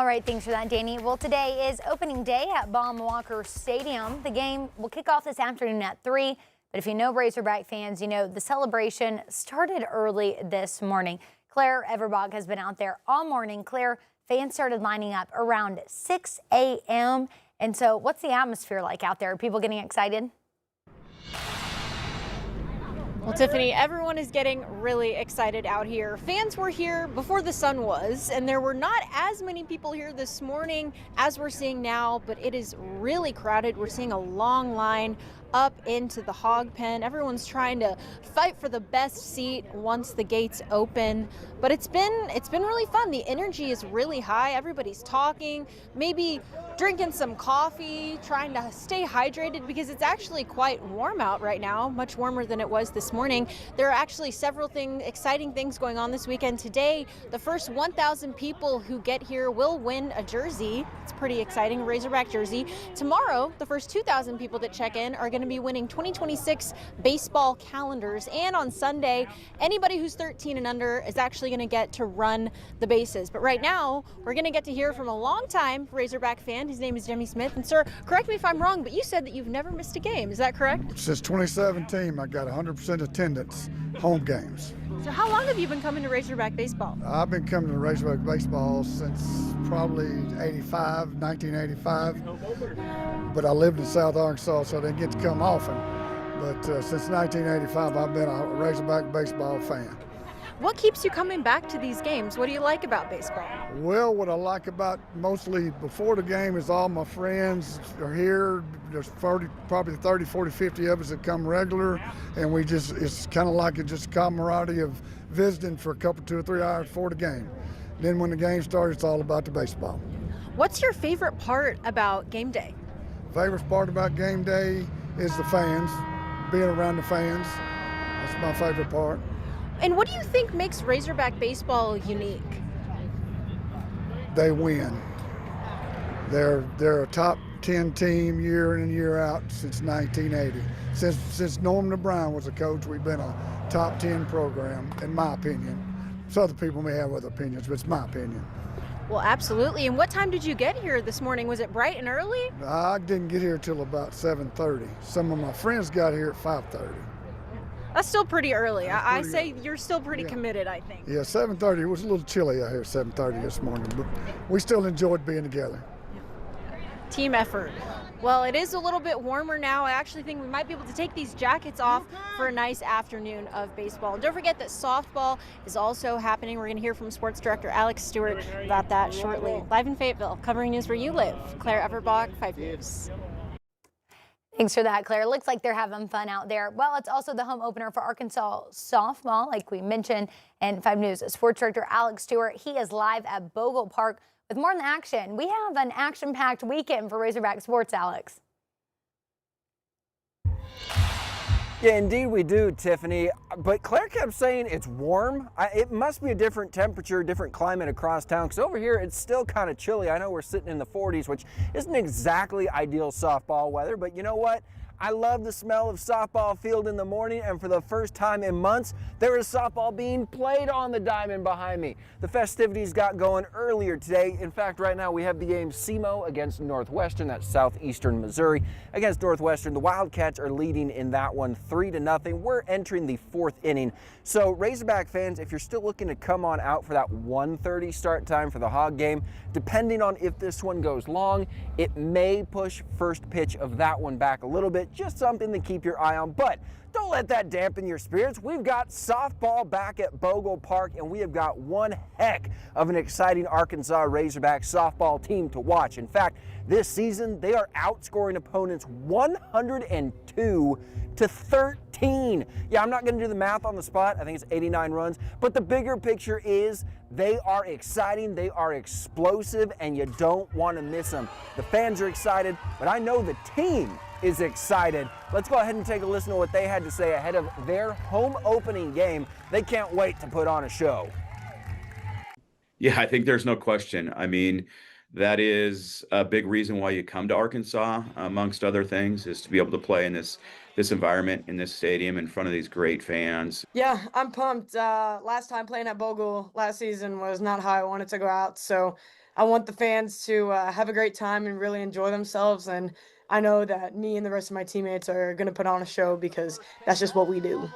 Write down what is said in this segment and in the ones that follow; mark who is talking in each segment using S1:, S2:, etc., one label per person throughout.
S1: All right, thanks for that, Danny. Well, today is opening day at Baum Walker Stadium. The game will kick off this afternoon at 3. But if you know Razorback fans, you know the celebration started early this morning. Claire Everbach has been out there all morning. Claire, fans started lining up around 6 a.m. And so what's the atmosphere like out there? Are people getting excited?
S2: Well, Tiffany, everyone is getting really excited out here. Fans were here before the sun was, and there were not as many people here this morning as we're seeing now, but it is really crowded. We're seeing a long line up into the hog pen. Everyone's trying to fight for the best seat once the gates open. But it's been really fun. The energy is really high. Everybody's talking, maybe drinking some coffee, trying to stay hydrated because it's actually quite warm out right now, much warmer than it was this morning. There are actually several exciting things going on this weekend. Today, the first 1,000 people who get here will win a jersey. It's pretty exciting, a Razorback jersey. Tomorrow, the first 2,000 people that check in are going to be winning 2026 baseball calendars. And on Sunday, anybody who's 13 and under is actually going to get to run the bases. But right now, we're going to get to hear from a longtime Razorback fan. His name is Jimmy Smith. And sir, correct me if I'm wrong, but you said that you've never missed a game. Is that correct?
S3: Since 2017, I got 100% attendance, home games.
S2: So how long have you been coming to Razorback baseball?
S3: I've been coming to Razorback baseball since probably 1985. But I lived in South Arkansas, so I didn't get to come often. But since 1985, I've been a Razorback baseball fan.
S2: What keeps you coming back to these games? What do you like about baseball?
S3: Well, what I like about mostly before the game is all my friends are here. There's probably 30, 40, 50 of us that come regular, and it's kind of like just a camaraderie of visiting for a couple, 2 or 3 hours before the game. Then when the game starts, it's all about the baseball.
S2: What's your favorite part about game day?
S3: Favorite part about game day is the fans, being around the fans. That's my favorite part.
S2: And what do you think makes Razorback baseball unique?
S3: They win. They're a top 10 team year in and year out since 1980. Since Norman O'Brien was a coach, we've been a top 10 program, in my opinion. So other people may have other opinions, but it's my opinion.
S2: Well, absolutely. And what time did you get here this morning? Was it bright and early?
S3: I didn't get here till about 7:30. Some of my friends got here at 5:30.
S2: That's still pretty early. I say you're still pretty committed, I think.
S3: Yeah, 7:30. It was a little chilly out here at 7:30 this morning, but we still enjoyed being together.
S2: Team effort. Well, it is a little bit warmer now. I actually think we might be able to take these jackets off for a nice afternoon of baseball. And don't forget that softball is also happening. We're going to hear from Sports Director Alex Stewart about that shortly. Live in Fayetteville, covering news where you live. Claire Everbach, 5 News.
S1: Thanks for that, Claire. Looks like they're having fun out there. Well, it's also the home opener for Arkansas softball, like we mentioned. And 5 News Sports Director Alex Stewart, he is live at Bogle Park with more on the action. We have an action-packed weekend for Razorback sports, Alex.
S4: Yeah, indeed we do, Tiffany. But Claire kept saying it's warm. It must be a different temperature, different climate across town, because over here it's still kind of chilly. I know we're sitting in the 40s, which isn't exactly ideal softball weather, but you know what? I love the smell of softball field in the morning, and for the first time in months, there is softball being played on the diamond behind me. The festivities got going earlier today. In fact, right now we have the game SEMO against Northwestern, that's southeastern Missouri. Against Northwestern, the Wildcats are leading in that one 3-0. We're entering the 4th inning. So Razorback fans, if you're still looking to come on out for that 1:30 start time for the Hog game, depending on if this one goes long, it may push first pitch of that one back a little bit. Just something to keep your eye on, but don't let that dampen your spirits. We've got softball back at Bogle Park, and we have got one heck of an exciting Arkansas Razorback softball team to watch. In fact, this season, they are outscoring opponents 102-13. Yeah, I'm not going to do the math on the spot. I think it's 89 runs, but the bigger picture is they are exciting, they are explosive, and you don't want to miss them. The fans are excited, but I know the team is excited. Let's go ahead and take a listen to what they had to say ahead of their home opening game. They can't wait to put on a show.
S5: Yeah, I think there's no question. I mean, that is a big reason why you come to Arkansas, amongst other things, is to be able to play in this environment, in this stadium, in front of these great fans.
S6: Yeah, I'm pumped. Last time playing at Bogle last season was not how I wanted to go out, so I want the fans to have a great time and really enjoy themselves. And I know that me and the rest of my teammates are going to put on a show because that's just what we do.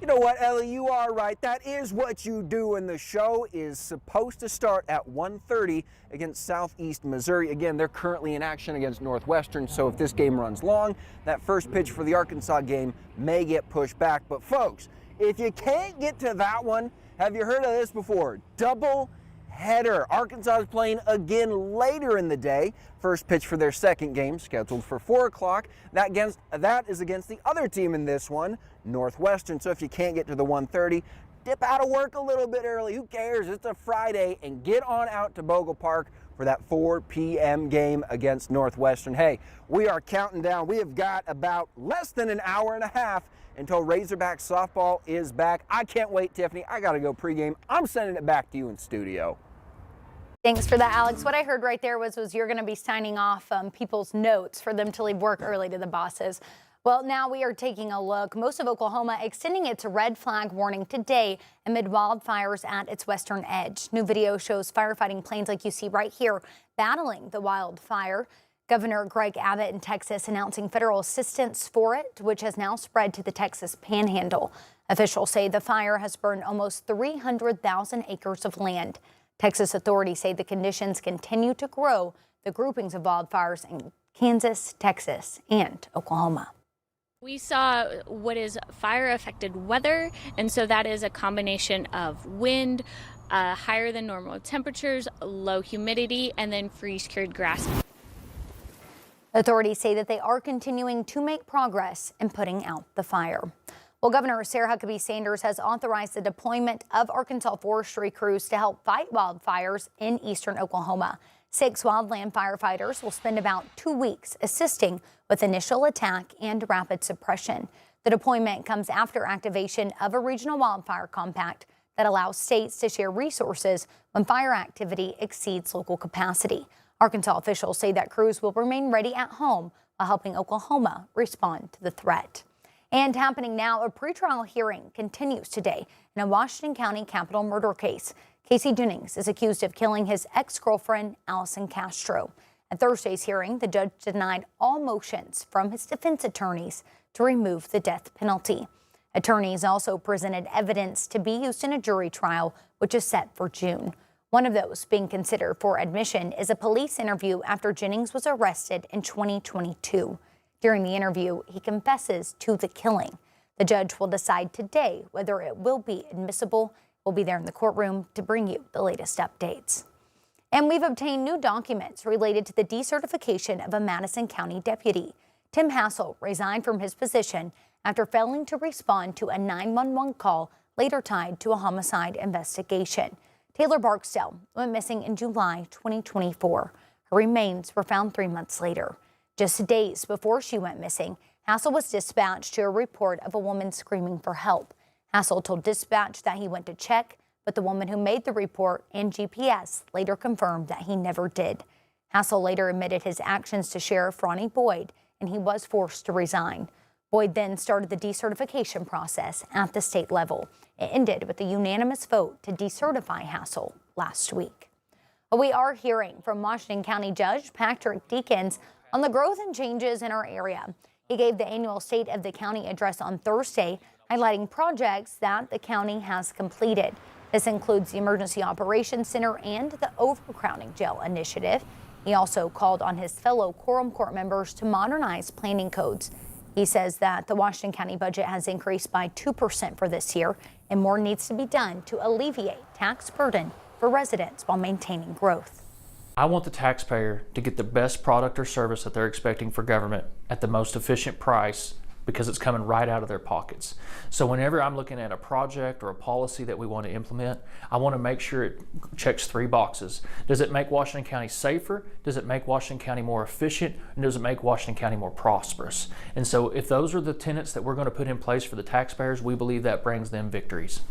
S4: You know what, Ellie, you are right. That is what you do, and the show is supposed to start at 1:30 against Southeast Missouri. Again, they're currently in action against Northwestern, so if this game runs long, that first pitch for the Arkansas game may get pushed back. But folks, if you can't get to that one, have you heard of this before? Double header. Arkansas is playing again later in the day. First pitch for their second game, scheduled for 4 o'clock. That is against the other team in this one, Northwestern. So if you can't get to the 1:30, dip out of work a little bit early. Who cares? It's a Friday, and get on out to Bogle Park for that 4 p.m. game against Northwestern. Hey, we are counting down. We have got about less than an hour and a half until Razorback softball is back. I can't wait, Tiffany. I got to go pregame. I'm sending it back to you in studio.
S1: Thanks for that, Alex. What I heard right there was you're going to be signing off people's notes for them to leave work early to the bosses. Well, now we are taking a look. Most of Oklahoma extending its red flag warning today amid wildfires at its western edge. New video shows firefighting planes like you see right here battling the wildfire. Governor Greg Abbott in Texas announcing federal assistance for it, which has now spread to the Texas Panhandle. Officials say the fire has burned almost 300,000 acres of land. Texas authorities say the conditions continue to grow the groupings of wildfires in Kansas, Texas, and Oklahoma.
S7: We saw what is fire-affected weather, and so that is a combination of wind, higher than normal temperatures, low humidity, and then freeze-cured grass.
S1: Authorities say that they are continuing to make progress in putting out the fire. Well, Governor Sarah Huckabee Sanders has authorized the deployment of Arkansas forestry crews to help fight wildfires in eastern Oklahoma. 6 wildland firefighters will spend about 2 weeks assisting with initial attack and rapid suppression. The deployment comes after activation of a regional wildfire compact that allows states to share resources when fire activity exceeds local capacity. Arkansas officials say that crews will remain ready at home while helping Oklahoma respond to the threat. And happening now, a pretrial hearing continues today in a Washington County capital murder case. Casey Jennings is accused of killing his ex-girlfriend, Allison Castro. At Thursday's hearing, the judge denied all motions from his defense attorneys to remove the death penalty. Attorneys also presented evidence to be used in a jury trial, which is set for June. One of those being considered for admission is a police interview after Jennings was arrested in 2022. During the interview, he confesses to the killing. The judge will decide today whether it will be admissible. We'll be there in the courtroom to bring you the latest updates. And we've obtained new documents related to the decertification of a Madison County deputy. Tim Hassel resigned from his position after failing to respond to a 911 call later tied to a homicide investigation. Taylor Barksdale went missing in July 2024. Her remains were found 3 months later. Just days before she went missing, Hassel was dispatched to a report of a woman screaming for help. Hassel told dispatch that he went to check, but the woman who made the report and GPS later confirmed that he never did. Hassel later admitted his actions to Sheriff Ronnie Boyd, and he was forced to resign. Boyd then started the decertification process at the state level. It ended with a unanimous vote to decertify Hassel last week. We are hearing from Washington County Judge Patrick Deakins on the growth and changes in our area. He gave the annual State of the County address on Thursday, highlighting projects that the county has completed. This includes the Emergency Operations Center and the Overcrowding Jail Initiative. He also called on his fellow quorum court members to modernize planning codes. He says that the Washington County budget has increased by 2% for this year, and more needs to be done to alleviate tax burden for residents while maintaining growth.
S8: I want the taxpayer to get the best product or service that they're expecting for government at the most efficient price because it's coming right out of their pockets. So whenever I'm looking at a project or a policy that we want to implement, I want to make sure it checks 3 boxes. Does it make Washington County safer? Does it make Washington County more efficient? And does it make Washington County more prosperous? And so if those are the tenets that we're going to put in place for the taxpayers, we believe that brings them victories.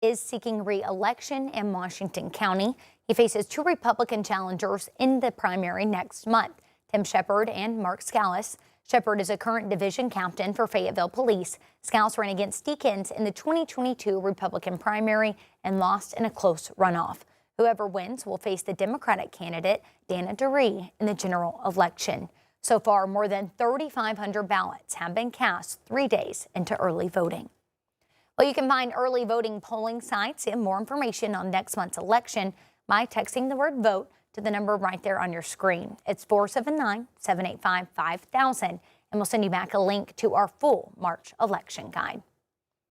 S1: Is seeking re-election in Washington County. He faces 2 Republican challengers in the primary next month, Tim Shepard and Mark Scalise. Shepard is a current division captain for Fayetteville Police. Scouts ran against Deacons in the 2022 Republican primary and lost in a close runoff. Whoever wins will face the Democratic candidate, Dana DeRee, in the general election. So far, more than 3,500 ballots have been cast 3 days into early voting. Well, you can find early voting polling sites and more information on next month's election by texting the word VOTE to the number right there on your screen. It's 479-785-5000, and we'll send you back a link to our full March election guide.